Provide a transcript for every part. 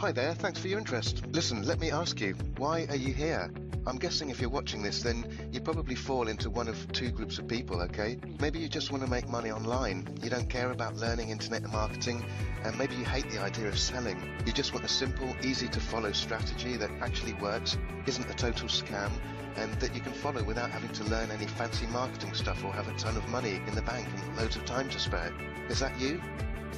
Hi there, thanks for your interest. Listen, let me ask you, why are you here? I'm guessing if you're watching this, then you probably fall into one of two groups of people, okay? Maybe you just want to make money online. You don't care about learning internet marketing, and maybe you hate the idea of selling. You just want a simple, easy-to-follow strategy that actually works, isn't a total scam, and that you can follow without having to learn any fancy marketing stuff or have a ton of money in the bank and loads of time to spare. Is that you?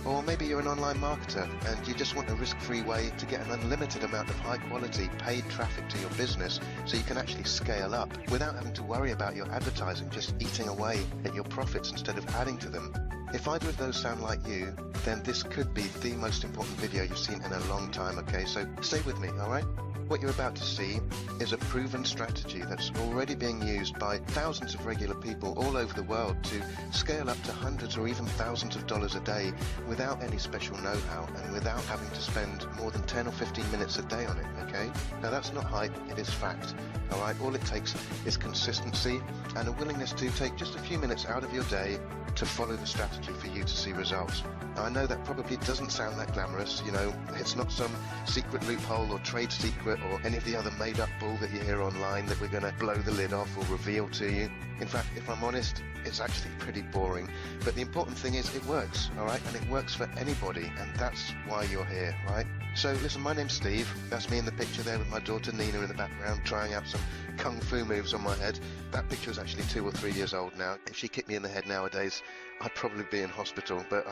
Or maybe you're an online marketer and you just want a risk-free way to get an unlimited amount of high-quality paid traffic to your business so you can actually scale up without having to worry about your advertising just eating away at your profits instead of adding to them. If either of those sound like you, then this could be the most important video you've seen in a long time, okay? So stay with me, alright? What you're about to see is a proven strategy that's already being used by thousands of regular people all over the world to scale up to hundreds or even thousands of dollars a day without any special know-how and without having to spend more than 10 or 15 minutes a day on it, okay? Now that's not hype, it is fact, alright? All it takes is consistency and a willingness to take just a few minutes out of your day to follow the strategy for you to see results. Now, I know that probably doesn't sound that glamorous, you know, it's not some secret loophole or trade secret or any of the other made-up bull that you hear online that we're going to blow the lid off or reveal to you. In fact, if I'm honest, it's actually pretty boring. But the important thing is it works, alright? And it works for anybody, and that's why you're here, right? So listen, my name's Steve. That's me in the picture there with my daughter Nina in the background trying out some kung fu moves on my head. That picture is actually 2 or 3 years old now. If she kicked me in the head nowadays, I'd probably be in hospital, but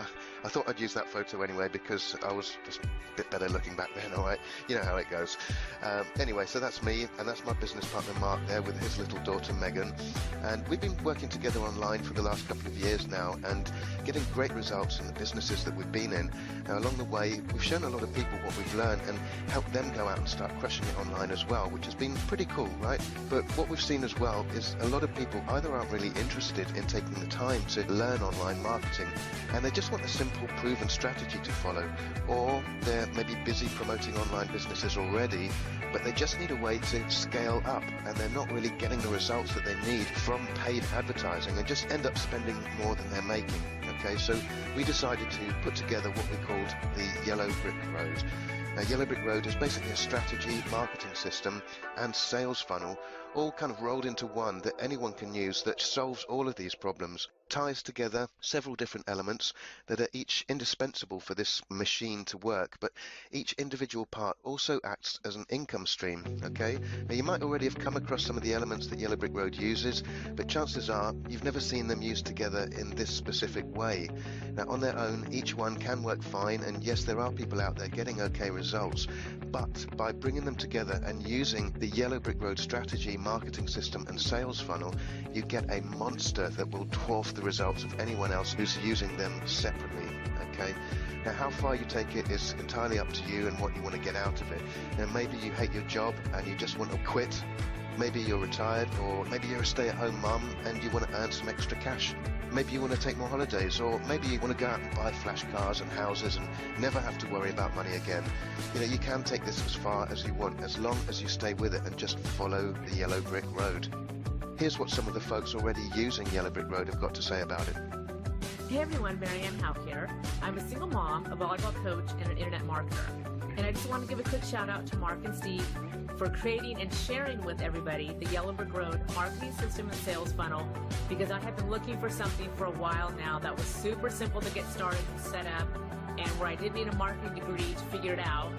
I thought I'd use that photo anyway because I was just a bit better looking back then, alright? You know how it goes. Anyway, so that's me, and that's my business partner Mark there with his little daughter Megan. And we've been working together online for the last couple of years now and getting great results in the businesses that we've been in. Now, along the way, we've shown a lot of people what we've learned and helped them go out and start crushing it online as well, which has been pretty cool, right? But what we've seen as well is a lot of people either aren't really interested in taking the time to learn online marketing and they just want a simple proven strategy to follow, or they're maybe busy promoting online businesses already, but they just need a way to scale up and they're not really getting the results that they need from paid advertising and just end up spending more than they're making. Okay, so we decided to put together what we called the Yellow Brick Road. Now, Yellow Brick Road is basically a strategy, marketing system and sales funnel all kind of rolled into one that anyone can use that solves all of these problems, ties together several different elements that are each indispensable for this machine to work, but each individual part also acts as an income stream, okay? Now, you might already have come across some of the elements that Yellow Brick Road uses, but chances are you've never seen them used together in this specific way. Now, on their own, each one can work fine, and yes, there are people out there getting okay results, but by bringing them together and using the Yellow Brick Road strategy, marketing system and sales funnel, you get a monster that will dwarf the results of anyone else who's using them separately, okay? Now, how far you take it is entirely up to you and what you want to get out of it. Now, maybe you hate your job and you just want to quit. Maybe you're retired, or maybe you're a stay-at-home mum and you want to earn some extra cash. Maybe you want to take more holidays, or maybe you want to go out and buy flash cars and houses and never have to worry about money again. You know, you can take this as far as you want, as long as you stay with it and just follow the Yellow Brick Road. Here's what some of the folks already using Yellow Brick Road have got to say about it. Hey everyone, Marianne Howe here. I'm a single mom, a volleyball coach, and an internet marketer. And I just want to give a quick shout out to Mark and Steve for creating and sharing with everybody the Yellow Brick Road marketing system and sales funnel, because I have been looking for something for a while now that was super simple to get started and set up, and where I didn't need a marketing degree to figure it out.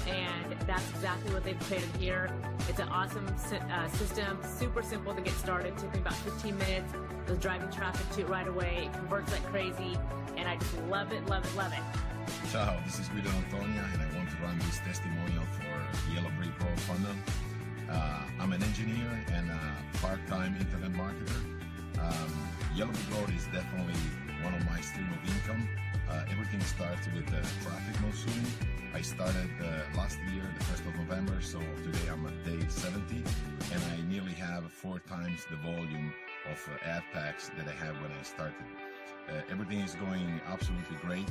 And that's exactly what they've created here. It's an awesome system, super simple to get started. Took me about 15 minutes. I was driving traffic to it right away. It converts like crazy, and I just love it, love it, love it. Ciao, this is Guido Antonia, and I want to run this testimonial for Yellow Brick Road funnel. I'm an engineer and a part-time internet marketer. Yellow Brick Road is definitely one of my stream of income. Everything starts with the traffic monsoon. I started last year, the 1st of November, so today I'm at day 70, and I nearly have 4 times the volume of ad packs that I had when I started. Everything is going absolutely great.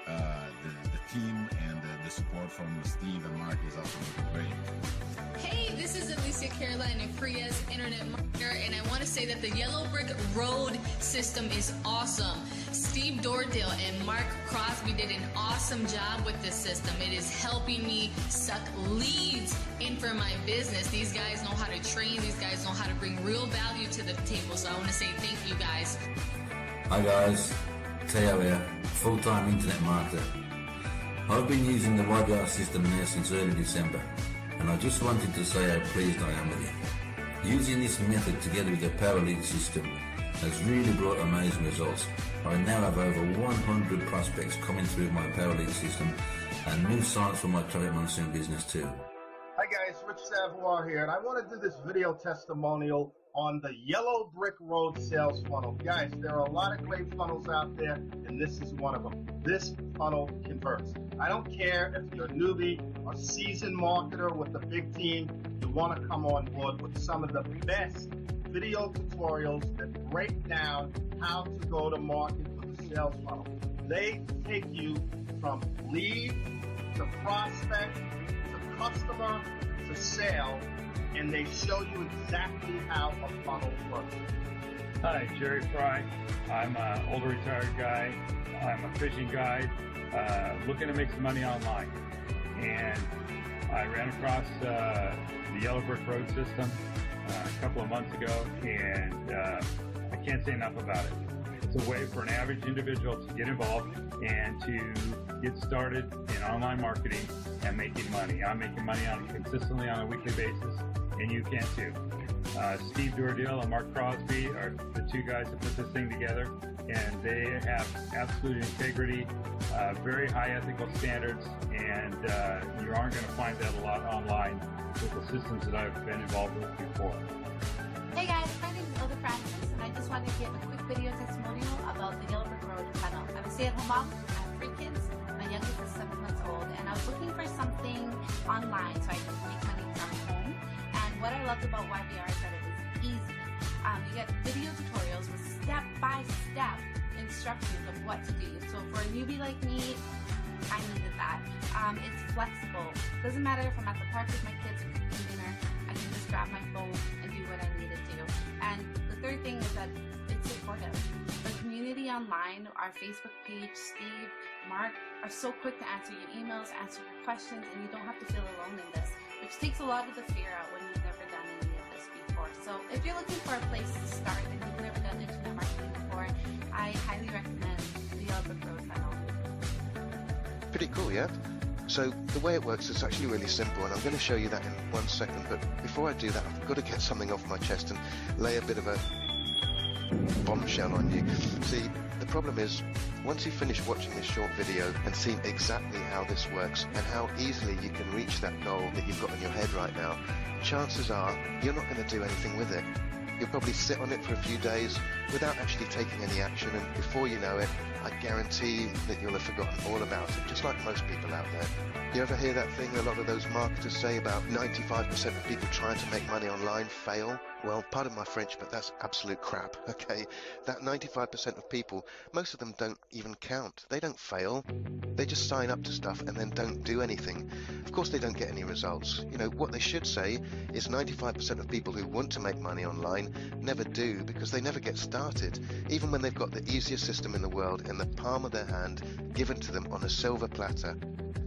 The team and the support from Steve and Mark is absolutely great. Hey, this is Alicia Caroline Frias, internet marketer, and I want to say that the Yellow Brick Road system is awesome. Steve Dordale and Mark Crosby did an awesome job with this system. It is helping me suck leads in for my business. These guys know how to train. These guys know how to bring real value to the table. So I want to say thank you, guys. Hi guys, Teo here, full-time internet marketer. I've been using the YBR system now since early December, and I just wanted to say how pleased I am with it. Using this method together with the Power Lead system has really brought amazing results. I now have over 100 prospects coming through my Power Lead system and new signs for my Traffic Monsoon business too. Hi guys, Rich Savoir here, and I want to do this video testimonial on the Yellow Brick Road sales funnel. Guys, there are a lot of great funnels out there, and this is one of them. This funnel converts. I don't care if you're a newbie or seasoned marketer with a big team, you want to come on board with some of the best video tutorials that break down how to go to market with the sales funnel. They take you from lead to prospect to customer to sale, and they show you exactly how a funnel works. Hi, Jerry Fry. I'm an older retired guy. I'm a fishing guide looking to make some money online. And I ran across the Yellow Brick Road system a couple of months ago, and I can't say enough about it. It's a way for an average individual to get involved and to get started in online marketing and making money. I'm making money consistently on a weekly basis, and you can too. Steve Dordale and Mark Crosby are the two guys that put this thing together, and they have absolute integrity, very high ethical standards, and you aren't going to find that a lot online with the systems that I've been involved with before. Hey guys, my name is Hilda Francis, and I just wanted to give a quick video testimonial about the Yellow Brick Road funnel. I'm a stay-at-home mom. I have 3 kids. My youngest is 7 months old, and I was looking for something online so I could make money from home. And what I loved about YBR is that it was easy. You get video tutorials with step-by-step instructions of what to do. So for a newbie like me, I needed that. It's flexible. Doesn't matter if I'm at the park with my kids or cooking dinner. I can just grab my phone and do what I need to do. And the third thing is that it's supportive. The community online, our Facebook page, Steve, Mark, are so quick to answer your emails, answer your questions, and you don't have to feel alone in this, which takes a lot of the fear out when you've never done any of this before. So if you're looking for a place to start and you've never done internet marketing before, I highly recommend the Yellow Brick Road funnel. Pretty cool, yeah? So the way it works is actually really simple, and I'm going to show you that in 1 second, but before I do that, I've got to get something off my chest and lay a bit of a bombshell on you. See, the problem is, once you finish watching this short video and seen exactly how this works and how easily you can reach that goal that you've got in your head right now, chances are you're not going to do anything with it. You'll probably sit on it for a few days without actually taking any action, and before you know it, I guarantee that you'll have forgotten all about it, just like most people out there. You ever hear that thing a lot of those marketers say about 95% of people trying to make money online fail? Well, pardon my French, but that's absolute crap, okay? That 95% of people, most of them don't even count. They don't fail. They just sign up to stuff and then don't do anything. Of course, they don't get any results. You know, what they should say is 95% of people who want to make money online never do, because they never get started, even when they've got the easiest system in the world in the palm of their hand, given to them on a silver platter.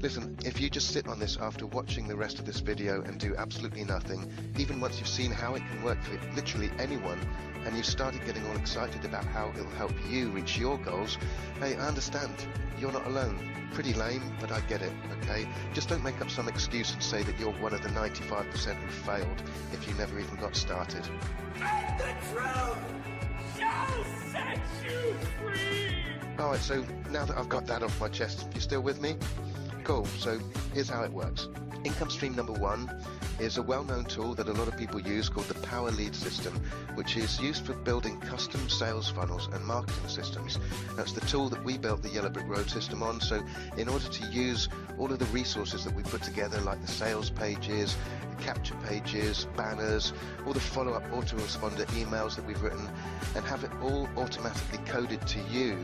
Listen, if you just sit on this after watching the rest of this video and do absolutely nothing, even once you've seen how it can work for literally anyone, and you've started getting all excited about how it'll help you reach your goals, hey, I understand. You're not alone. Pretty lame, but I get it, okay? Just don't make up some excuse and say that you're one of the 95% who failed if you never even got started. And the truth shall set you free! Alright, so now that I've got that off my chest, you still with me? Cool, so here's how it works. Income stream number 1 is a well-known tool that a lot of people use called the Power Lead system, which is used for building custom sales funnels and marketing systems. That's the tool that we built the Yellow Brick Road system on, so in order to use all of the resources that we put together, like the sales pages, the capture pages, banners, all the follow-up autoresponder emails that we've written, and have it all automatically coded to you,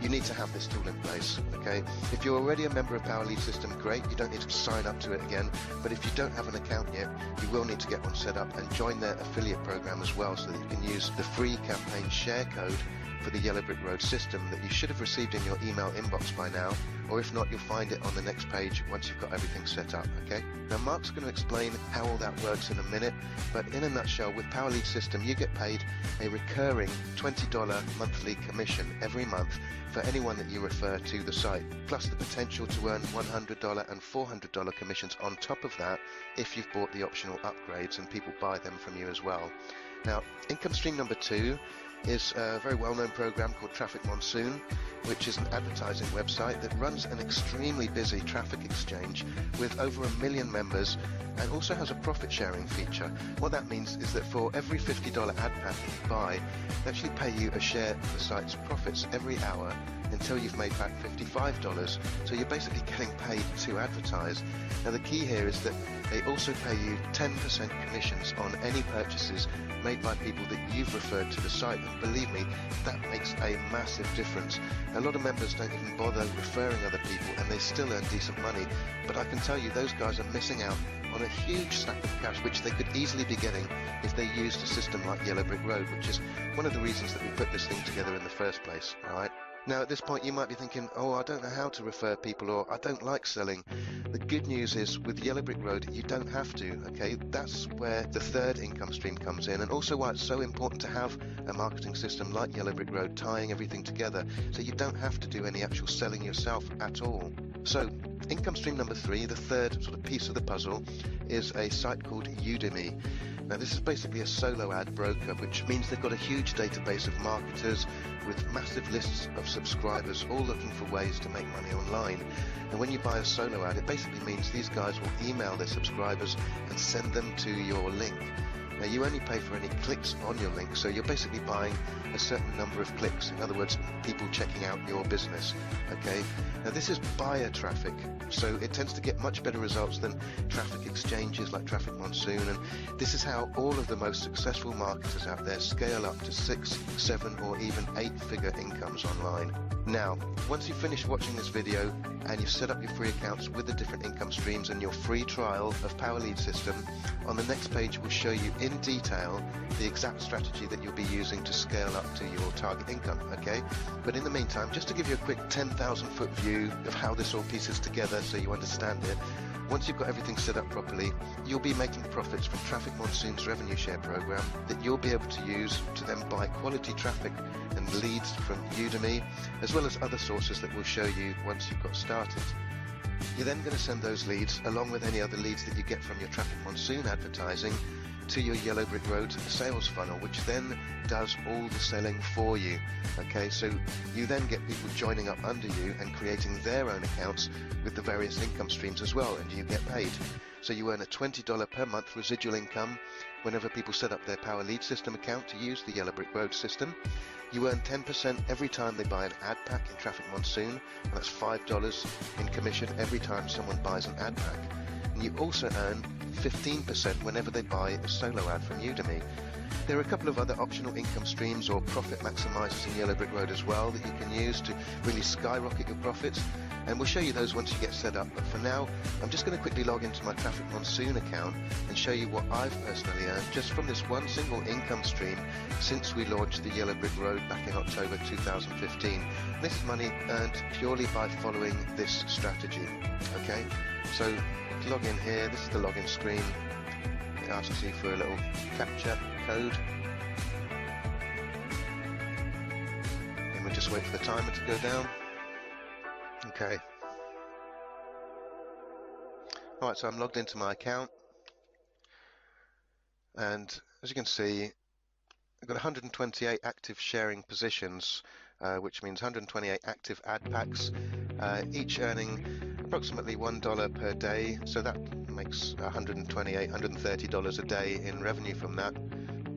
you need to have this tool in place, okay? If you're already a member of Power Lead System, great, you don't need to sign up to it again, but if you don't have an account yet, you will need to get one set up and join their affiliate program as well, so that you can use the free campaign share code for the Yellow Brick Road system that you should have received in your email inbox by now, or if not, you'll find it on the next page once you've got everything set up, okay? Now, Mark's going to explain how all that works in a minute, but in a nutshell, with Power Lead System, you get paid a recurring $20 monthly commission every month for anyone that you refer to the site, plus the potential to earn $100 and $400 commissions on top of that if you've bought the optional upgrades and people buy them from you as well. Now, income stream number 2 is a very well-known program called Traffic Monsoon, which is an advertising website that runs an extremely busy traffic exchange with over 1 million members, and also has a profit sharing feature. What that means is that for every $50 ad pack that you buy, they actually pay you a share of the site's profits every hour until you've made back $55. So you're basically getting paid to advertise. Now the key here is that they also pay you 10% commissions on any purchases made by people that you've referred to the site, and believe me, that makes a massive difference. A lot of members don't even bother referring other people and they still earn decent money, but I can tell you those guys are missing out on a huge stack of cash which they could easily be getting if they used a system like Yellow Brick Road, which is one of the reasons that we put this thing together in the first place, alright? Now at this point you might be thinking, oh, I don't know how to refer people, or I don't like selling. The good news is with Yellow Brick Road you don't have to, okay? That's where the third income stream comes in, and also why it's so important to have a marketing system like Yellow Brick Road tying everything together so you don't have to do any actual selling yourself at all. So income stream number 3, the third sort of piece of the puzzle, is a site called Udemy. Now this is basically a solo ad broker, which means they've got a huge database of marketers with massive lists of subscribers all looking for ways to make money online. And when you buy a solo ad, it basically means these guys will email their subscribers and send them to your link. Now you only pay for any clicks on your link, so you're basically buying a certain number of clicks. In other words, people checking out your business, okay? Now this is buyer traffic, so it tends to get much better results than traffic exchanges like Traffic Monsoon, and this is how all of the most successful marketers out there scale up to 6, 7 or even 8-figure incomes online. Now, once you've finished watching this video and you've set up your free accounts with the different income streams and your free trial of Power Lead System, on the next page we'll show you in detail the exact strategy that you'll be using to scale up to your target income, okay? But in the meantime, just to give you a quick 10,000 foot view of how this all pieces together so you understand it, once you've got everything set up properly, you'll be making profits from Traffic Monsoon's revenue share program that you'll be able to use to then buy quality traffic and leads from Udemy, as well as other sources that we'll show you once you've got started. You're then going to send those leads, along with any other leads that you get from your Traffic Monsoon advertising, to your Yellow Brick Road sales funnel, which then does all the selling for you. Okay, so you then get people joining up under you and creating their own accounts with the various income streams as well, and you get paid. So you earn a $20 per month residual income whenever people set up their Power Lead System account to use the Yellow Brick Road system. You earn 10% every time they buy an ad pack in Traffic Monsoon, and that's $5 in commission every time someone buys an ad pack. And you also earn 15% whenever they buy a solo ad from Udemy. There are a couple of other optional income streams or profit maximizers in Yellow Brick Road as well that you can use to really skyrocket your profits, and we'll show you those once you get set up. But for now, I'm just going to quickly log into my Traffic Monsoon account and show you what I've personally earned just from this one single income stream since we launched the Yellow Brick Road back in October 2015. This is money earned purely by following this strategy. Okay, so to log in here, this is the login screen. It asks you for a little captcha code, and we'll just wait for the timer to go down. Okay. Alright, so I'm logged into my account, and as you can see, I've got 128 active sharing positions, which means 128 active ad packs, each earning approximately $1 per day, so that makes $130 a day in revenue from that.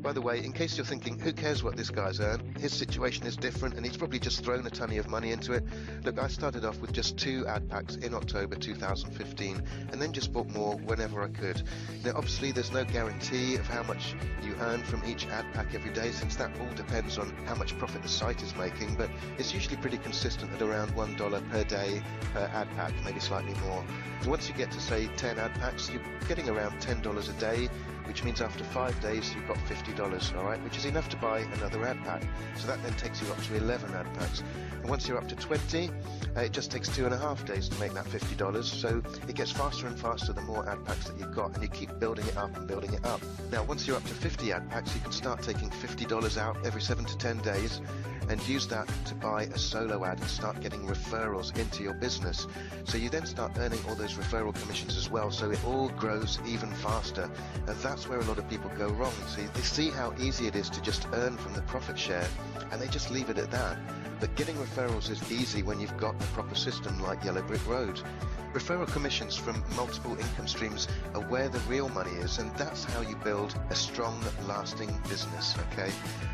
By the way, in case you're thinking, who cares what this guy's earned? His situation is different and he's probably just thrown a ton of money into it. Look, I started off with just 2 ad packs in October 2015 and then just bought more whenever I could. Now, obviously, there's no guarantee of how much you earn from each ad pack every day, since that all depends on how much profit the site is making, but it's usually pretty consistent at around $1 per day per ad pack, maybe slightly more. And once you get to, say, 10 ad packs, you're getting around $10 a day, which means after 5 days you've got $50, all right, which is enough to buy another ad pack. So that then takes you up to 11 ad packs. And once you're up to 20, it just takes 2.5 days to make that $50. So it gets faster and faster the more ad packs that you've got, and you keep building it up and building it up. Now, once you're up to 50 ad packs, you can start taking $50 out every 7 to 10 days and use that to buy a solo ad and start getting referrals into your business. So you then start earning all those referral commissions as well, so it all grows even faster. And that's where a lot of people go wrong. See, they see how easy it is to just earn from the profit share, and they just leave it at that. But getting referrals is easy when you've got a proper system like Yellow Brick Road. Referral commissions from multiple income streams are where the real money is, and that's how you build a strong, lasting business, okay?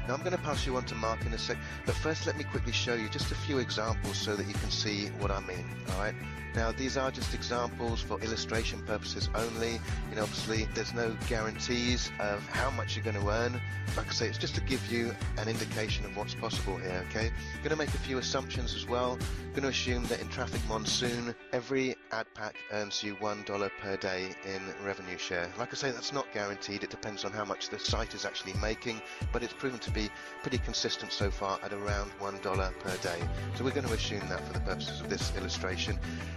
Now, I'm going to pass you on to Mark in a sec, but first let me quickly show you just a few examples so that you can see what I mean, all right? Now, these are just examples for illustration purposes only. You know, obviously, there's no guarantees of how much you're going to earn. Like I say, it's just to give you an indication of what's possible here, okay? I'm going to make a few assumptions as well. I'm going to assume that in Traffic Monsoon, every ad pack earns you $1 per day in revenue share. Like I say, that's not guaranteed. It depends on how much the site is actually making, but it's proven to be pretty consistent so far at around $1 per day. So we're going to assume that for the purposes of this illustration.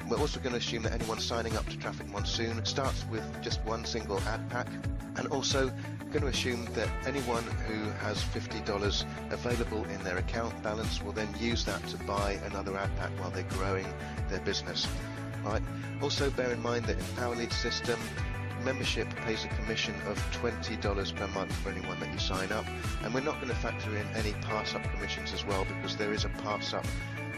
We're also going to assume that anyone signing up to Traffic Monsoon starts with just one single ad pack, and also going to assume that anyone who has $50 available in their account balance will then use that to buy another ad pack while they're growing their business. Right. Also bear in mind that in PowerLead system, membership pays a commission of $20 per month for anyone that you sign up, and we're not going to factor in any pass-up commissions as well, because there is a pass-up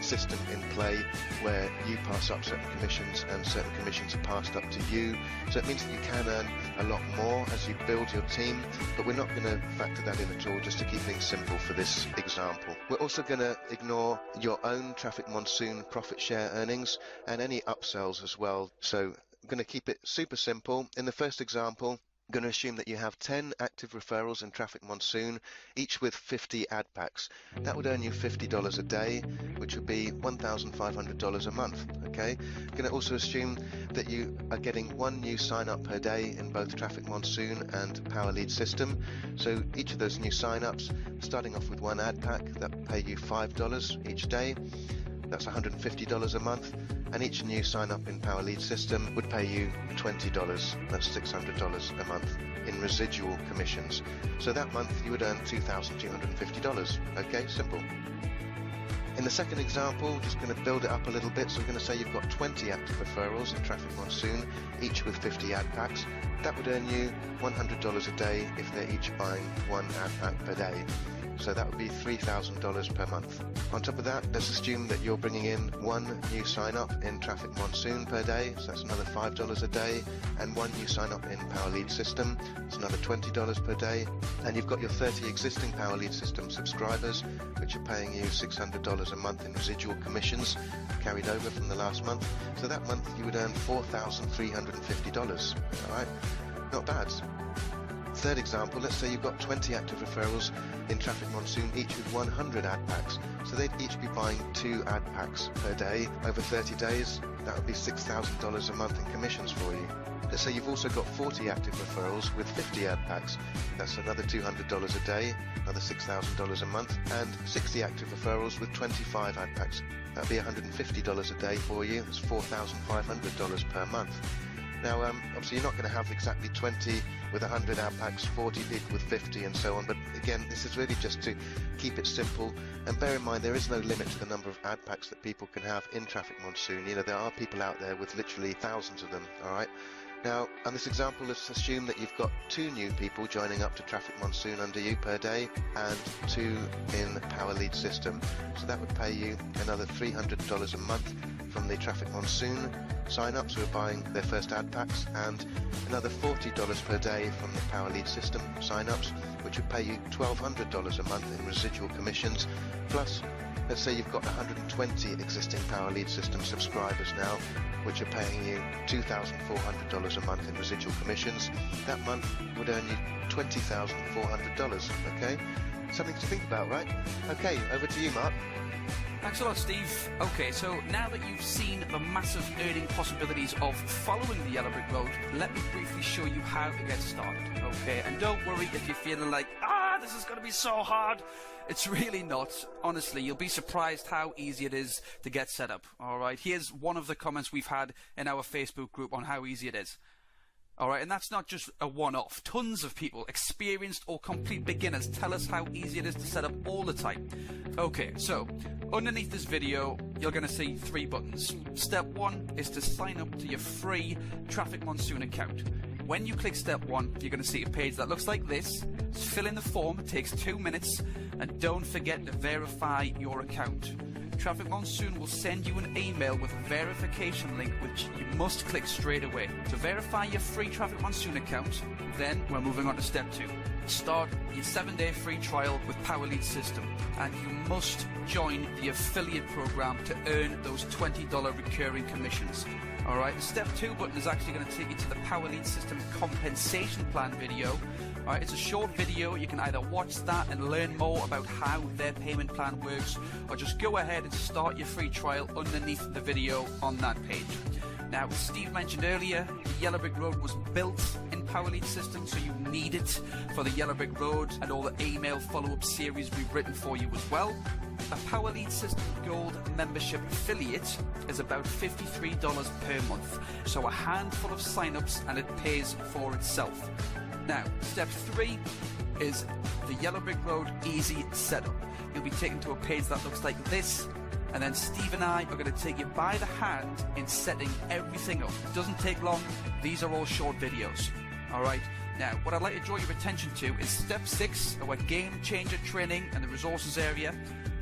system in play where you pass up certain commissions and certain commissions are passed up to you. So it means that you can earn a lot more as you build your team, but we're not going to factor that in at all, just to keep things simple for this example. We're also going to ignore your own Traffic Monsoon profit share earnings and any upsells as well. So I'm going to keep it super simple. In the first example, I'm going to assume that you have 10 active referrals in Traffic Monsoon, each with 50 ad packs. That would earn you $50 a day, which would be $1,500 a month, okay? I'm going to also assume that you are getting one new sign-up per day in both Traffic Monsoon and PowerLead system. So each of those new sign-ups, starting off with one ad pack, that will pay you $5 each day. That's $150 a month, and each new sign-up in PowerLead system would pay you $20. That's $600 a month in residual commissions. So that month you would earn $2,250. Okay, simple. In the second example, just going to build it up a little bit. So we're going to say you've got 20 active referrals in Traffic Monsoon, each with 50 ad packs. That would earn you $100 a day if they're each buying one ad pack per day. So that would be $3,000 per month. On top of that, let's assume that you're bringing in one new sign-up in Traffic Monsoon per day, so that's another $5 a day, and one new sign-up in PowerLead system, that's another $20 per day, and you've got your 30 existing PowerLead system subscribers, which are paying you $600 a month in residual commissions carried over from the last month. So that month you would earn $4,350. All right, not bad. Third example, let's say you've got 20 active referrals in Traffic Monsoon, each with 100 ad packs. So they'd each be buying 2 ad packs per day over 30 days. That would be $6,000 a month in commissions for you. Let's say you've also got 40 active referrals with 50 ad packs. That's another $200 a day, another $6,000 a month, and 60 active referrals with 25 ad packs. That'd be $150 a day for you. That's $4,500 per month. Now, obviously you're not going to have exactly 20 with 100 ad packs, 40 people with 50 and so on, but again, this is really just to keep it simple, and bear in mind there is no limit to the number of ad packs that people can have in Traffic Monsoon. You know, there are people out there with literally thousands of them, alright? Now, on this example, let's assume that you've got 2 new people joining up to Traffic Monsoon under you per day, and 2 in PowerLead system. So that would pay you another $300 a month from the Traffic Monsoon sign-ups who are buying their first ad packs, and another $40 per day from the Power Lead System sign-ups, which would pay you $1,200 a month in residual commissions. Plus, let's say you've got 120 existing Power Lead System subscribers now, which are paying you $2,400 a month in residual commissions. That month would earn you $20,400, okay? Something to think about, right? Okay, over to you, Mark. Thanks a lot, Steve. Okay, so now that you've seen the massive earning possibilities of following the Yellow Brick Road, let me briefly show you how to get started, okay? And don't worry if you're feeling like, this is going to be so hard. It's really not. Honestly, you'll be surprised how easy it is to get set up, all right? Here's one of the comments we've had in our Facebook group on how easy it is. All right, and that's not just a one-off. Tons of people, experienced or complete beginners, tell us how easy it is to set up all the time. Okay, so underneath this video, you're going to see 3 buttons. Step 1 is to sign up to your free Traffic Monsoon account. When you click step 1, you're going to see a page that looks like this. Fill in the form, it takes 2 minutes, and don't forget to verify your account. Traffic Monsoon will send you an email with a verification link which you must click straight away. To verify your free Traffic Monsoon account, then we're moving on to step 2. Start your 7-day free trial with Power Lead System, and you must join the affiliate program to earn those $20 recurring commissions. Alright, the step 2 button is actually going to take you to the Power Lead System compensation plan video. Alright, it's a short video. You can either watch that and learn more about how their payment plan works, or just go ahead and start your free trial underneath the video on that page. Now, as Steve mentioned earlier, the Yellow Brick Road was built in Power Lead System, so you need it for the Yellow Brick Road and all the email follow-up series we've written for you as well. A Power Lead System Gold membership affiliate is about $53 per month, so a handful of sign-ups and it pays for itself. Now, step 3 is the Yellow Brick Road Easy Setup. You'll be taken to a page that looks like this, and then Steve and I are going to take you by the hand in setting everything up. It doesn't take long. These are all short videos. Alright, now what I'd like to draw your attention to is step 6, our game changer training and the resources area.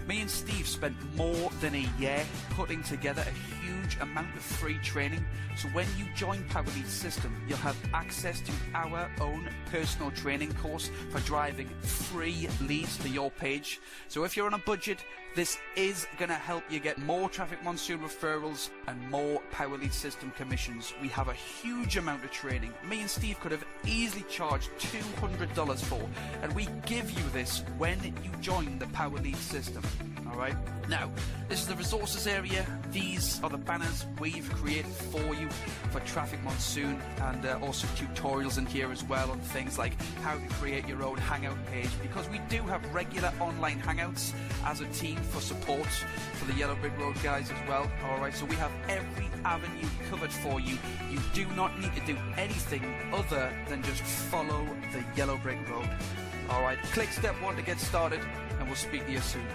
Me and Steve spent more than a year putting together a huge amount of free training, so when you join Power Lead System, you'll have access to our own personal training course for driving free leads to your page. So if you're on a budget, this is going to help you get more Traffic Monsoon referrals and more Power Lead System commissions. We have a huge amount of training. Me and Steve could have easily charged $200 for, and we give you this when you join the Power Lead System. Alright, now this is the resources area. These are the banners we've created for you for Traffic Monsoon, and also tutorials in here as well on things like how to create your own Hangout page, because we do have regular online Hangouts as a team for support for the Yellow Brick Road guys as well. Alright, so we have every avenue covered for you. You do not need to do anything other than just follow the Yellow Brick Road. Alright, click step 1 to get started, and we'll speak to you soon.